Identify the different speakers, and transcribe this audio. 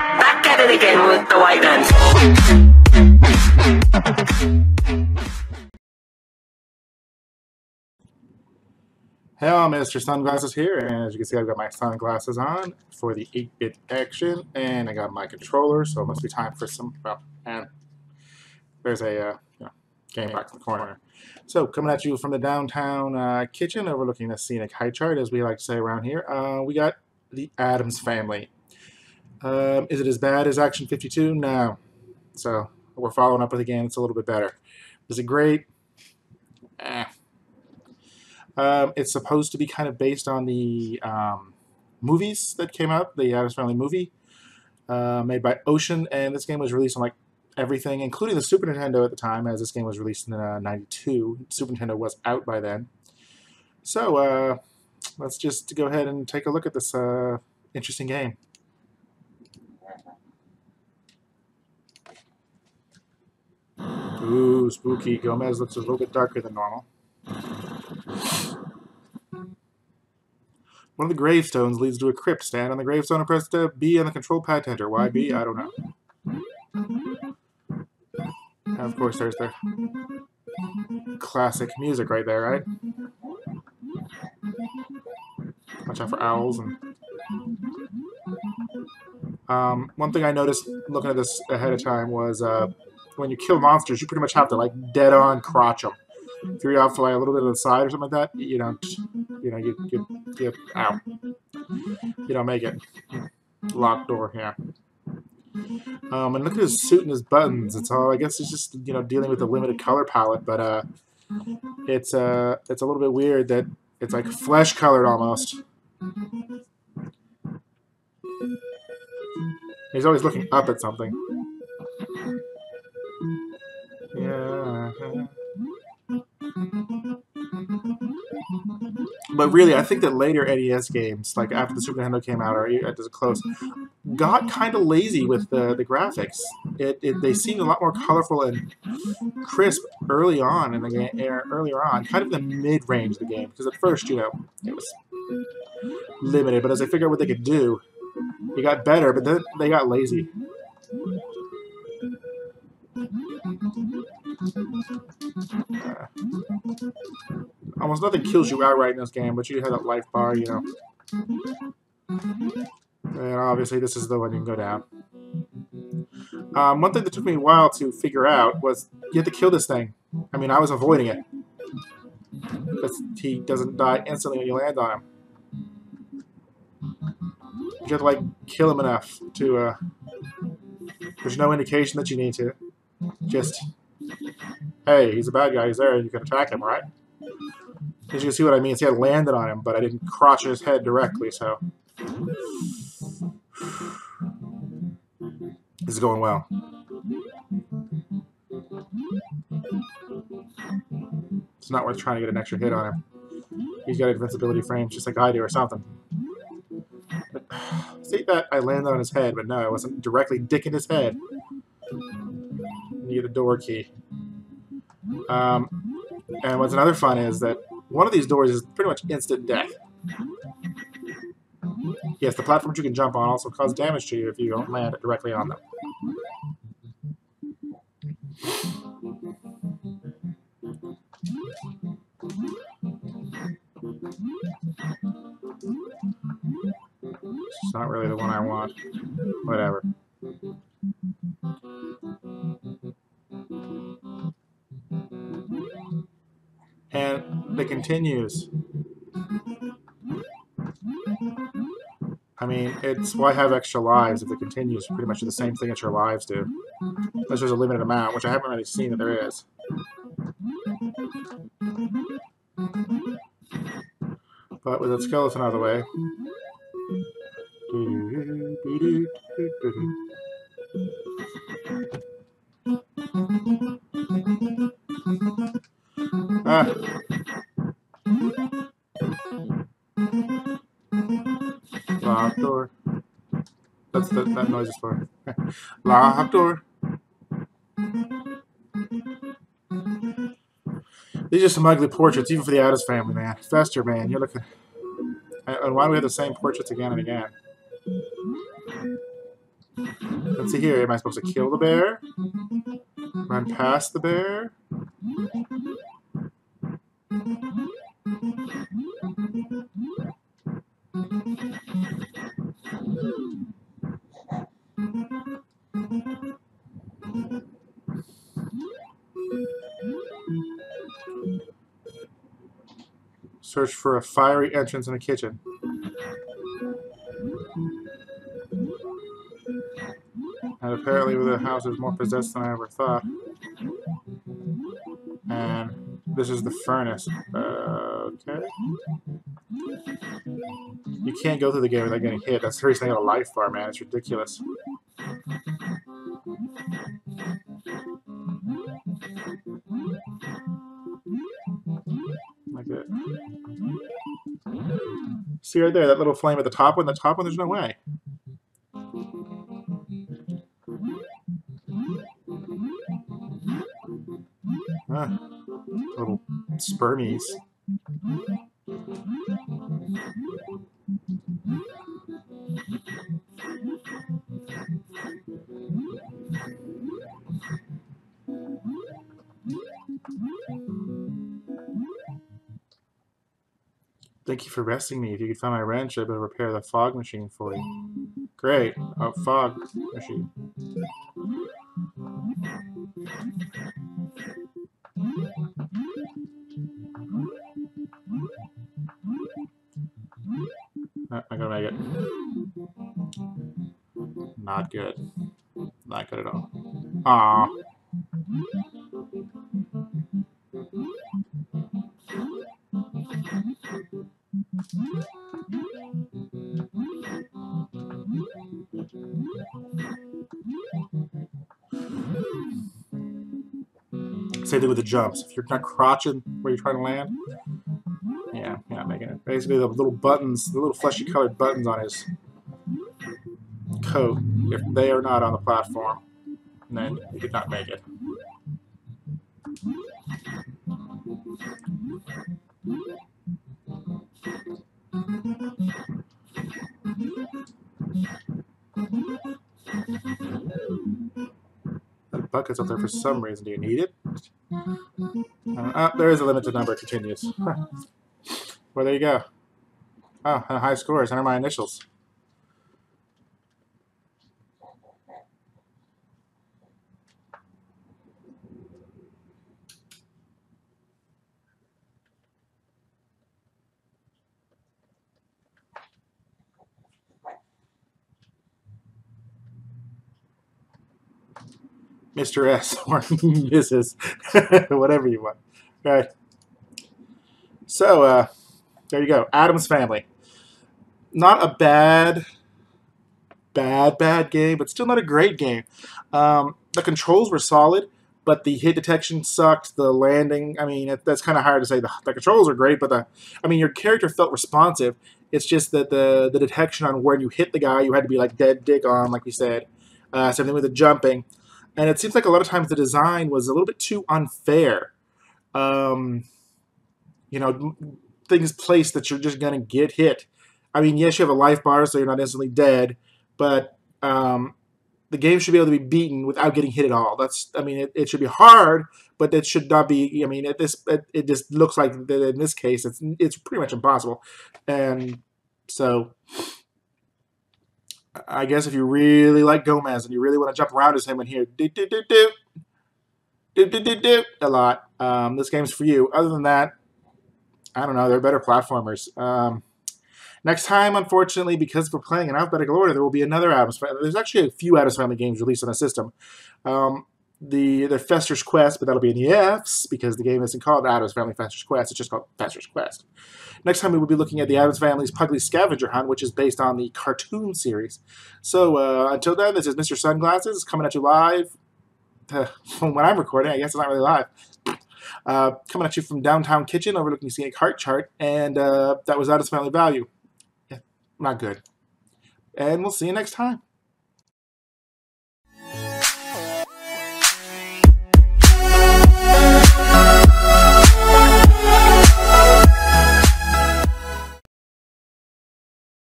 Speaker 1: Back at it again with the white guns.
Speaker 2: Hello, Mr. Sunglasses here, and as you can see, I've got my sunglasses on for the 8-bit action, and I got my controller, so it must be time for some, well, and there's a game box in the corner. So, coming at you from the downtown kitchen, overlooking the scenic high chart, as we like to say around here, we got the Addams Family. Is it as bad as Action 52? No. So, we're following up with a game that's a little bit better. Is it great? It's supposed to be kind of based on the movies that came out, the Addams Family movie, made by Ocean, and this game was released on like everything, including the Super Nintendo at the time, as this game was released in '92. Super Nintendo was out by then. So let's just go ahead and take a look at this interesting game. Ooh, spooky. Gomez looks a little bit darker than normal. One of the gravestones leads to a crypt. Stand on the gravestone and press B on the control pad to enter. Why B? I don't know. And of course, there's the classic music right there, right? Watch out for owls. And one thing I noticed looking at this ahead of time was when you kill monsters, you pretty much have to like dead-on crotch them. If you're off to like a little bit of the side or something like that, you don't, you ow. You don't make it. Locked door, yeah. And look at his suit and his buttons. It's all, I guess it's just, dealing with a limited color palette, but it's a little bit weird that it's like flesh colored almost. He's always looking up at something. Yeah. But really, I think that later NES games, like after the Super Nintendo came out, or as close, got kind of lazy with the graphics. They seemed a lot more colorful and crisp early on in the game, earlier on, kind of in the mid-range of the game. Because at first, it was limited. But as they figured out what they could do, it got better. But then they got lazy. Almost nothing kills you outright in this game, but you have that life bar, And obviously this is the one you can go down. One thing that took me a while to figure out was you have to kill this thing. I mean, I was avoiding it. Because he doesn't die instantly when you land on him. You have to, like, kill him enough to, there's no indication that you need to. Just, hey, he's a bad guy, he's there, you can attack him, right? As you can see what I mean, see, I landed on him, but I didn't crotch his head directly, so. This is going well. It's not worth trying to get an extra hit on him. He's got invincibility frames just like I do or something. But, see that I landed on his head, but no, I wasn't directly dicking his head. You get the door key. And what's another fun is that one of these doors is pretty much instant death. Yes, the platforms you can jump on also cause damage to you if you don't land directly on them. It's not really the one I want. Whatever. And it continues. I mean, it's why have extra lives if it continues pretty much the same thing that your lives do. Unless there's a limited amount, which I haven't really seen that there is. But with that skeleton out of the way. Ah. Locked door. That's that noise is for. Locked door. These are some ugly portraits, even for the Addams family, man. Fester, man, you're looking. And why do we have the same portraits again and again? Let's see here. Am I supposed to kill the bear? Run past the bear? Search for a fiery entrance in a kitchen. And apparently the house is more possessed than I ever thought. And this is the furnace. Okay. You can't go through the game without getting hit. That's the reason I got a life bar, man. It's ridiculous. Like that. See right there, that little flame at the top one? The top one, there's no way. Little spermies. Thank you for resting me. If you could find my wrench, I'd be able to repair the fog machine for you. Great. Oh, fog machine. I gotta make it. Not good. Not good at all. Aww. Same thing with the jumps. If you're not crouching where you're trying to land, yeah, you're not making it. Basically, the little buttons, the little fleshy colored buttons on his coat, if they are not on the platform, then you did not make it. That bucket's up there for some reason. Do you need it? There is a limited number. It continues. Well, there you go. Oh, high scores. Enter my initials. Mr. S or Mrs. Whatever you want. All right. So, there you go. Addams Family. Not a bad game, but still not a great game. The controls were solid, but the hit detection sucked. The landing, I mean, that's kind of hard to say. The controls are great, but your character felt responsive. It's just that the detection on where you hit the guy, you had to be like dead dig on, like we said. Same thing with the jumping. And it seems like a lot of times the design was a little bit too unfair. Things placed that you're just going to get hit. I mean, yes, you have a life bar, so you're not instantly dead, but the game should be able to be beaten without getting hit at all. It should be hard, but it should not be. I mean, it just looks like in this case, it's pretty much impossible. And so, I guess if you really like Gomez and you really want to jump around as him and hear a lot, this game's for you. Other than that, I don't know. They're better platformers. Next time, unfortunately, because we're playing in alphabetical order, there will be another Addams Family. There's actually a few Addams Family games released on the system. The Fester's Quest, but that'll be in the Fs because the game isn't called Addams Family Fester's Quest. It's just called Fester's Quest. Next time, we will be looking at the Addams Family's Pugly Scavenger Hunt, which is based on the cartoon series. So until then, this is Mr. Sunglasses coming at you live. From when I'm recording, I guess it's not really live. Coming at you from Downtown Kitchen, overlooking Scenic Heart Chart, and that was Addams Family Value. Yeah, not good. And we'll see you next time.